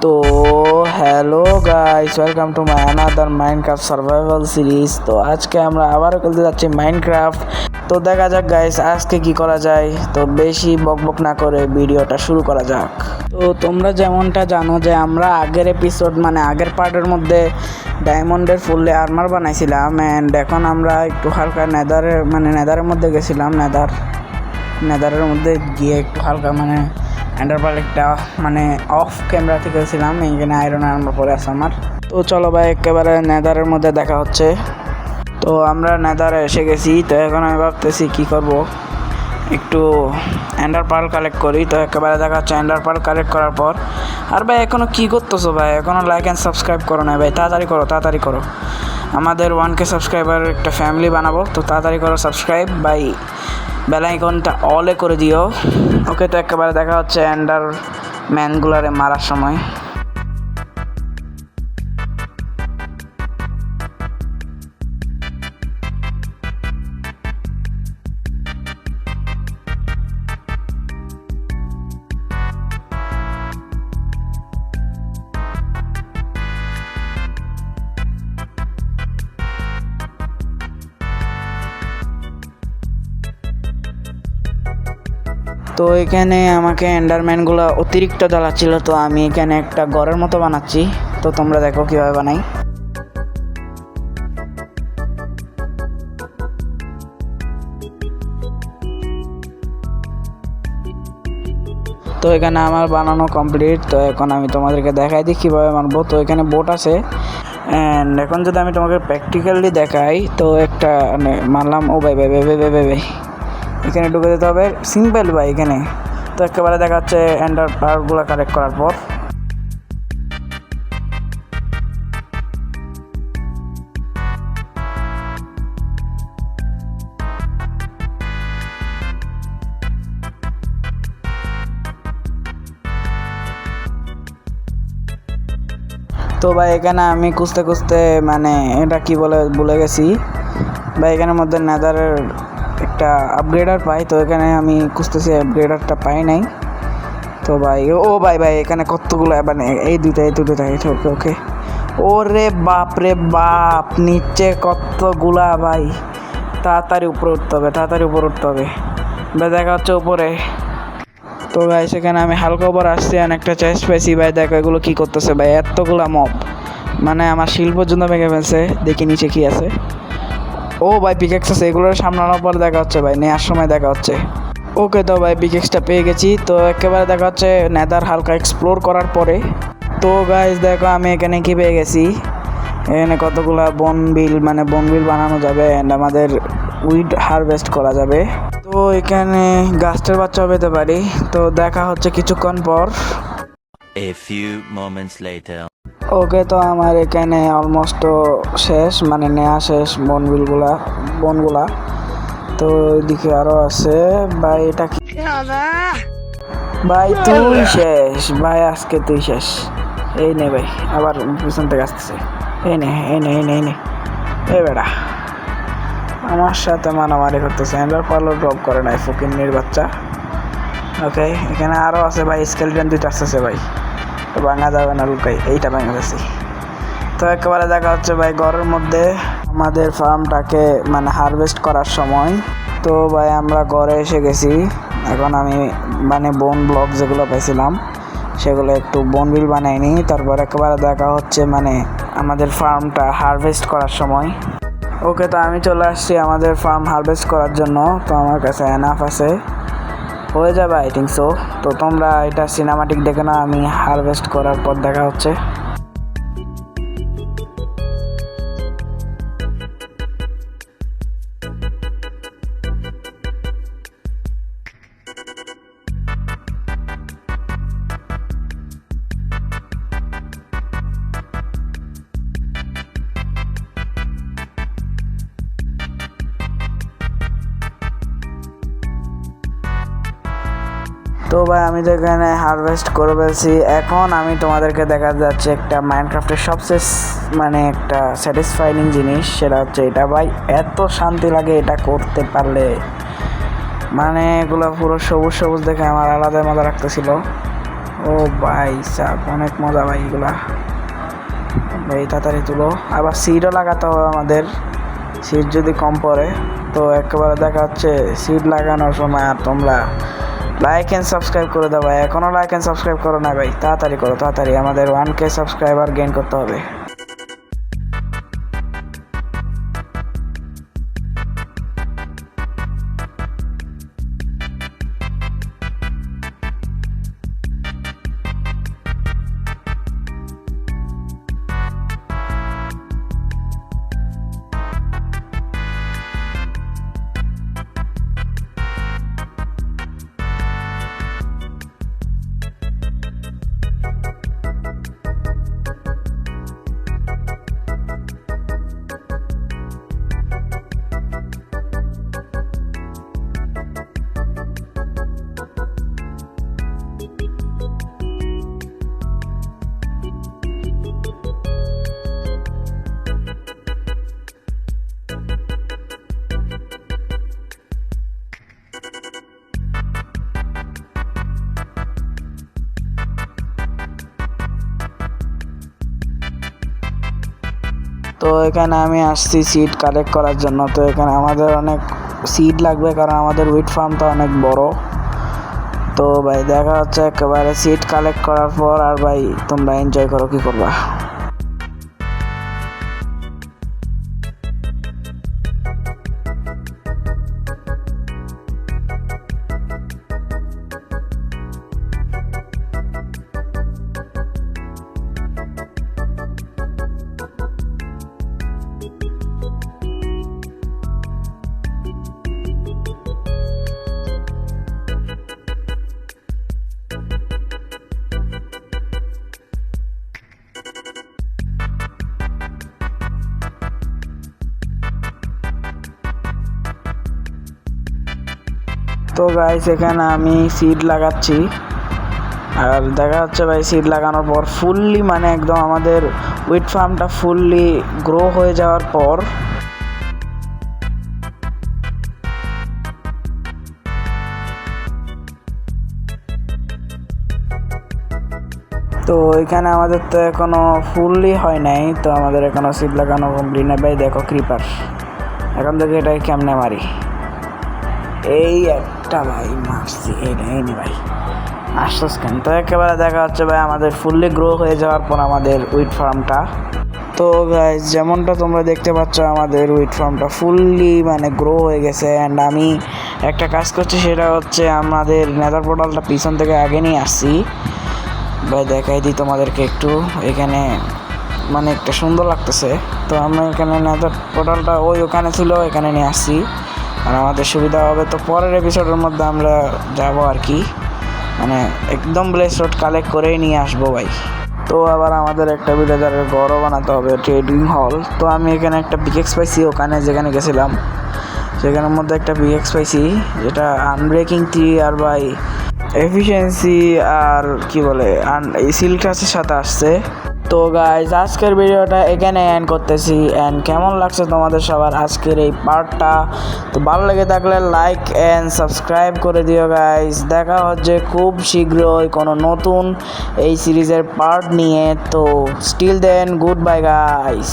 তো hello guys, welcome to my another Minecraft survival series. তো আজকে আমরা আবারও খেলতে যাচ্ছি মাইনক্রাফট। তো দেখা যাক গাইস আজকে কি করা যায়। তো বেশি বকবক না করে ভিডিওটা শুরু করা যাক। তো তোমরা যেমনটা জানো যে আমরা আগের এপিসোড আগের পার্টের মধ্যে ডায়মন্ডের ফুললে আর্মার বানাইছিলাম, অ্যান্ড এখন আমরা একটু হালকা নেদারের মধ্যে গেছিলাম। নেদারের মধ্যে গিয়ে একটু হালকা এন্ডারপাল একটা অফ ক্যামেরা থেকে ছিলাম। এইখানে আয়রন আর্মার পরে আছে আমার। তো চলো ভাই একেবারে নেদারের মধ্যে দেখা হচ্ছে। তো আমরা নেদারে এসে গেছি। তো এখন আমি ভাবতেছি কি করব, একটু এন্ডারপাল কালেক্ট করি। তো একেবারে দেখা হচ্ছে এন্ডারপাল কালেক্ট করার পর। আর ভাই এখনও কী করতেছো ভাই? এখনও লাইক অ্যান্ড সাবস্ক্রাইব করো না ভাই, তাড়াতাড়ি করো। আমাদের 1K সাবস্ক্রাইবার একটা ফ্যামিলি বানাবো। তো তাড়াতাড়ি করো সাবস্ক্রাইব ভাই, বেল আইকনটা অলে করে দিও। ওকে, তো একেবারে দেখা হচ্ছে এন্ডার ম্যানগুলারে মারার সময়। তো এখানে আমাকে এন্ডারম্যানগুলো অতিরিক্ত জ্বালাচ্ছিল। তো আমি এখানে একটা ঘরের মতো বানাচ্ছি। তো তোমরা দেখো কীভাবে বানাই। তো এখানে আমার বানানো কমপ্লিট। তো এখন আমি তোমাদেরকে দেখাই দিই কীভাবে মারবো। তো এখানে বোট আছে, অ্যান্ড এখন যদি আমি তোমাকে প্র্যাকটিক্যালি দেখাই, তো একটা মারলাম। ও ভাই ভাই ভাই ভাই ভাই ভাই ভাই, এখানে ঢুকে দিতে হবে, সিম্পল ভাই এখানে। তো একেবারে দেখা যাচ্ছে এন্ডার পাওয়ারগুলো কালেক্ট করার পর। তো ভাই এখানে আমি খুঁজতে এটা কি বলে ভুলে গেছি ভাই। এখানের মধ্যে নেদারের একটা আপগ্রেডার পাই। তো এখানে আমি খুঁজতেছি, আপগ্রেডারটা পাই নাই। তো ভাই ও ভাই ভাই এখানে কতগুলো এই দুটো থাকে। ওকে ওকে, ওরে বাপ রে বাপ, নিচে কতগুলা ভাই। তাড়াতাড়ি উপরে উঠতে হবে ভাই। দেখা হচ্ছে উপরে। তো ভাই সেখানে আমি হালকা উপর আসছি, একটা চেস্ট পাইছি ভাই। দেখো এগুলো কী করতেছে ভাই, এতগুলা মব, আমার শিল পর্যন্ত ভেঙে ফেলছে। দেখি নিচে কি আছে। ও ভাই পিকেক্স আছে, এগুলোর সামলানোর পর দেখা হচ্ছে ভাই, নেওয়ার সময় দেখা হচ্ছে। ওকে, তো ভাই পিকেক্সটা পেয়ে গেছি। তো একেবারে দেখা হচ্ছে নেদার হালকা এক্সপ্লোর করার পরে। তো গাইস দেখো আমি এখানে কি পেয়ে গেছি। এখানে কতগুলা বনবিল বানানো যাবে, অ্যান্ড আমাদের উইড হারভেস্ট করা যাবে। তো এখানে গাছের বাচ্চা পেতে পারি। তো দেখা হচ্ছে কিছুক্ষণ পর। A few moments later. ওকে, তো আমার এখানে অলমোস্ট শেষ, নেওয়া শেষ বনগুলা। তো এদিকে আরো আছে ভাই। এটা কি ভাই? তুই শেষ ভাই, আজকে তুই শেষ। এই নে ভাই, আবার পিছন থেকে আসতেছে। এই নে এই বেড়া আমার সাথে মারামারি করতেছে। এন্ডার পার্ল ড্রপ করে নাই, ফকিন্নির বাচ্চা। ওকে, এখানে আরো আছে ভাই, স্কেলেটন 2টা আসতেছে ভাই। তো ভাঙা যাবে না, লুকাই এইটা ভাঙা গেছি। তো একেবারে দেখা হচ্ছে ভাই ঘরের মধ্যে আমাদের ফার্মটাকে হারভেস্ট করার সময়। তো ভাই আমরা ঘরে এসে গেছি। এখন আমি বোন ব্লক যেগুলো পাইছিলাম সেগুলো একটু বনবিল বানাই নি। তারপর একেবারে দেখা হচ্ছে আমাদের ফার্মটা হারভেস্ট করার সময়। ওকে, তো আমি চলে আসছি আমাদের ফার্ম হারভেস্ট করার জন্য। তো আমার কাছে এনাফ আছে, হয়ে যাবে আই থিঙ্ক সো। তো তোমরা এটা সিনেমাটিক দেখে না, আমি হারভেস্ট করার পর দেখা হচ্ছে। তো ভাই আমি তো এখানে হারভেস্ট করে ফেলছি। এখন আমি তোমাদেরকে দেখা যাচ্ছে একটা মাইনক্রাফটের সবচেয়ে একটা স্যাটিসফাইং জিনিস, সেটা হচ্ছে এটা ভাই। এত শান্তি লাগে এটা করতে পারলে। এগুলো পুরো সবুজ দেখে আমার আলাদা মজা রাখতেছিল। ও ভাই সাব অনেক মজা ভাই এগুলা ভাই তাড়াতাড়ি তুলো আবার সিটও লাগাতে হবে আমাদের সিট যদি কম পড়ে তো একেবারে দেখা হচ্ছে সিট লাগানোর সময় আর তোমরা লাইক অ্যান্ড সাবস্ক্রাইব করে দাও ভাই এখনও লাইক অ্যান্ড সাবস্ক্রাইব করো না ভাই তাড়াতাড়ি করো তাড়াতাড়ি আমাদের 1K সাবস্ক্রাইবার গেইন করতে হবে তো এখানে আমি আসছি সিট কালেক্ট করার জন্য তো এখানে আমাদের অনেক সিট লাগবে কারণ আমাদের উইট ফার্মটা অনেক বড় তো ভাই দেখা হচ্ছে একেবারে সিট কালেক্ট করার পর আর ভাই তোমরা এনজয় করো কি করবা তো গাইস এখানে আমি সিড লাগাচ্ছি আর দেখা যাচ্ছে ভাই সিড লাগানোর পর ফুললি মানে একদম আমাদের উইট ফার্মটা ফুললি গ্রো হয়ে যাওয়ার পর তো এখানে আমাদের তো এখনো ফুললি হয় নাই তো আমাদের এখনো সিড লাগানো কমপ্লিট না ভাই দেখো ক্রিপার এখন থেকে এটাই কেমনে মারি এই একটা ভাই মারছি এই নে ভাই আশ্বাস কেন তো একেবারে দেখা হচ্ছে ভাই আমাদের ফুললি গ্রো হয়ে যাওয়ার পর আমাদের উইট ফার্মটা তো গাইস যেমনটা তোমরা দেখতে পাচ্ছ আমাদের উইট ফার্মটা ফুললি মানে গ্রো হয়ে গেছে অ্যান্ড আমি একটা কাজ করছি সেটা হচ্ছে আমাদের নেদার পোর্টালটা পিছন থেকে আগে নিয়ে আসছি ভাই দেখাই দিই তোমাদেরকে একটু এখানে মানে একটা সুন্দর লাগতেছে তো আমরা এখানে নেদার পোর্টালটা ওখানে ছিল এখানে নিয়ে আসছি আর আমাদের সুবিধা হবে তো পরের এপিসোডের মধ্যে আমরা যাব আর কি মানে একদম ব্লেস রোড কালেক্ট করেই নিয়ে আসবো ভাই তো আবার আমাদের একটা ভিলেজারের ঘরও বানাতে হবে ট্রেডিং হল তো আমি এখানে একটা পিকেক্স পাইছি ওখানে যেখানে গেছিলাম সেখানের মধ্যে একটা পিকেক্স পাইছি যেটা আনব্রেকিং 3 আর ভাই এফিসিয়েন্সি আর কি বলে এই সিল ক্লাসের সাথে আসছে তো গাইজ আজকের ভিডিওটা এখানে এন্ড করতেছি অ্যান্ড কেমন লাগছে তোমাদের সবার আজকের এই পার্টটা তো ভালো লেগে থাকলে লাইক অ্যান্ড সাবস্ক্রাইব করে দিও গাইজ দেখা হচ্ছে খুব শীঘ্রই কোনো নতুন এই সিরিজের পার্ট নিয়ে তো still then good bye guys